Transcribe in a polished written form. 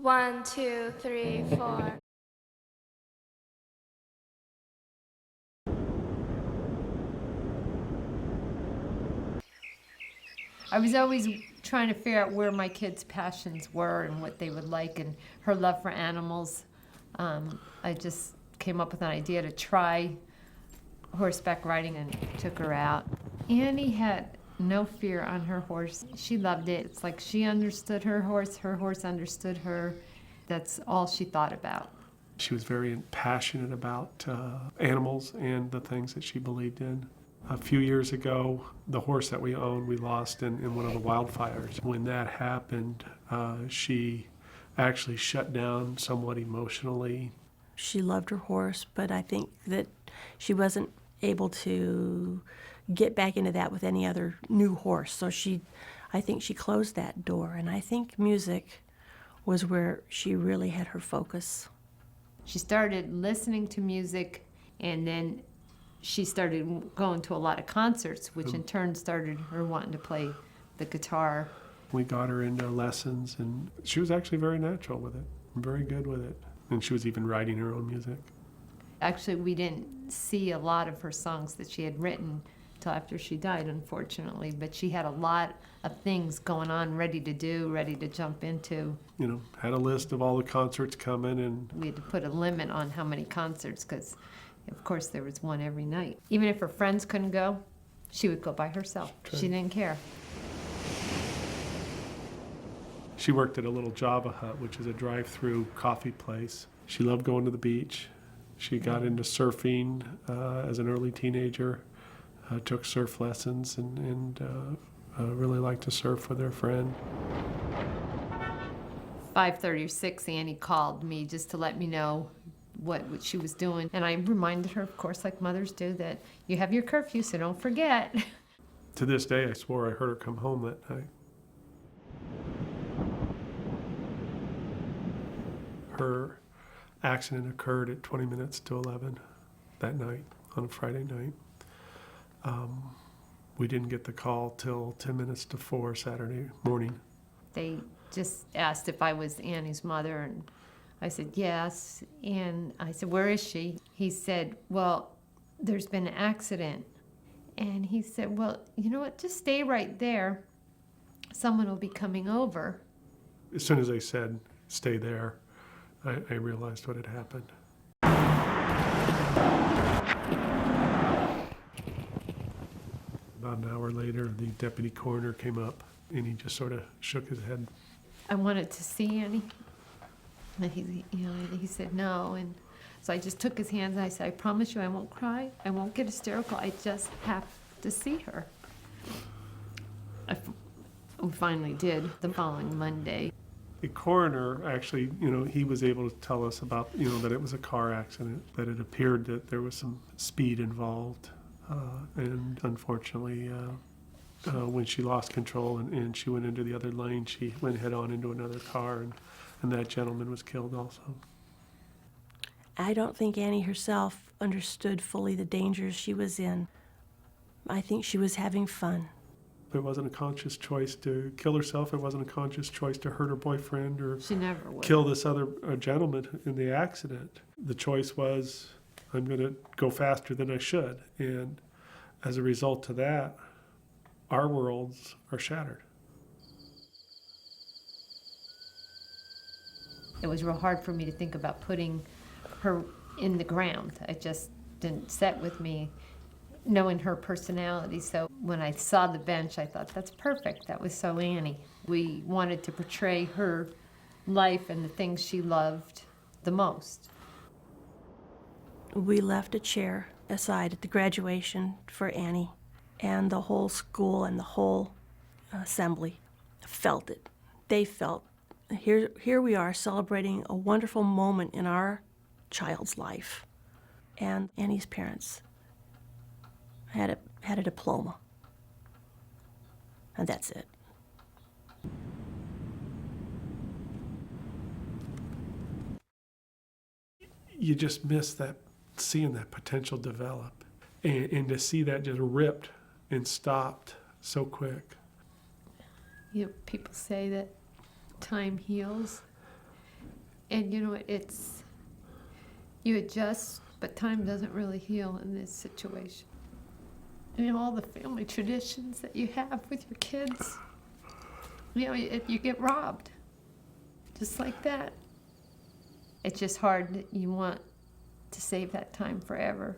One, two, three, four. I was always trying to figure out where my kids' passions were and what they would like, and her love for animals. I just came up with an idea to try horseback riding and took her out. Annie had no fear on her horse. She loved it. It's like she understood her horse understood her. That's all she thought about. She was very passionate about animals and the things that she believed in. A few years ago, the horse that we owned, we lost in one of the wildfires. When that happened, she actually shut down somewhat emotionally. She loved her horse, but I think that she wasn't able to get back into that with any other new horse. So I think she closed that door, and I think music was where she really had her focus. She started listening to music, and then she started going to a lot of concerts, which in turn started her wanting to play the guitar. We got her into lessons, and she was actually very natural with it, very good with it. And she was even writing her own music. Actually, we didn't see a lot of her songs that she had written till after she died, unfortunately, but she had a lot of things going on, ready to do, ready to jump into. You know, had a list of all the concerts coming, and we had to put a limit on how many concerts, because of course there was one every night. Even if her friends couldn't go, she would go by herself. She didn't care. She worked at a little Java Hut, which is a drive-through coffee place. She loved going to the beach. She got into surfing as an early teenager, took surf lessons, and really liked to surf with her friend. 5:30 or 6, Annie called me just to let me know what she was doing. And I reminded her, of course, like mothers do, that you have your curfew, so don't forget. To this day, I swore I heard her come home that night. Her accident occurred at 20 minutes to 11 that night, on a Friday night. We didn't get the call till 10 minutes to 4 Saturday morning. They just asked if I was Annie's mother, and I said yes. And I said, where is she? He said, well, there's been an accident. And he said, well, you know what, just stay right there. Someone will be coming over. As soon as they said, stay there, I realized what had happened. About an hour later, the deputy coroner came up, and he just sort of shook his head. I wanted to see Annie. And he said no. And so I just took his hands and I said, I promise you I won't cry. I won't get hysterical. I just have to see her. We finally did the following Monday. The coroner actually, he was able to tell us about, that it was a car accident, that it appeared that there was some speed involved. And unfortunately, when she lost control and she went into the other lane, she went head on into another car, and that gentleman was killed also. I don't think Annie herself understood fully the dangers she was in. I think she was having fun. It wasn't a conscious choice to kill herself. It wasn't a conscious choice to hurt her boyfriend or She never would. kill this other gentleman in the accident. The choice was, I'm going to go faster than I should. And as a result to that, our worlds are shattered. It was real hard for me to think about putting her in the ground. It just didn't set with me, knowing her personality. So when I saw the bench, I thought, that's perfect. That was so Annie. We wanted to portray her life and the things she loved the most. We left a chair aside at the graduation for Annie, and the whole school and the whole assembly felt it. They felt, here we are celebrating a wonderful moment in our child's life. And Annie's parents had a diploma. And that's it. You just miss that, seeing that potential develop. And to see that just ripped and stopped so quick. You know, people say that time heals. And you know, you adjust, but time doesn't really heal in this situation. You know, all the family traditions that you have with your kids, you know, if you get robbed, just like that. It's just hard. You want to save that time forever.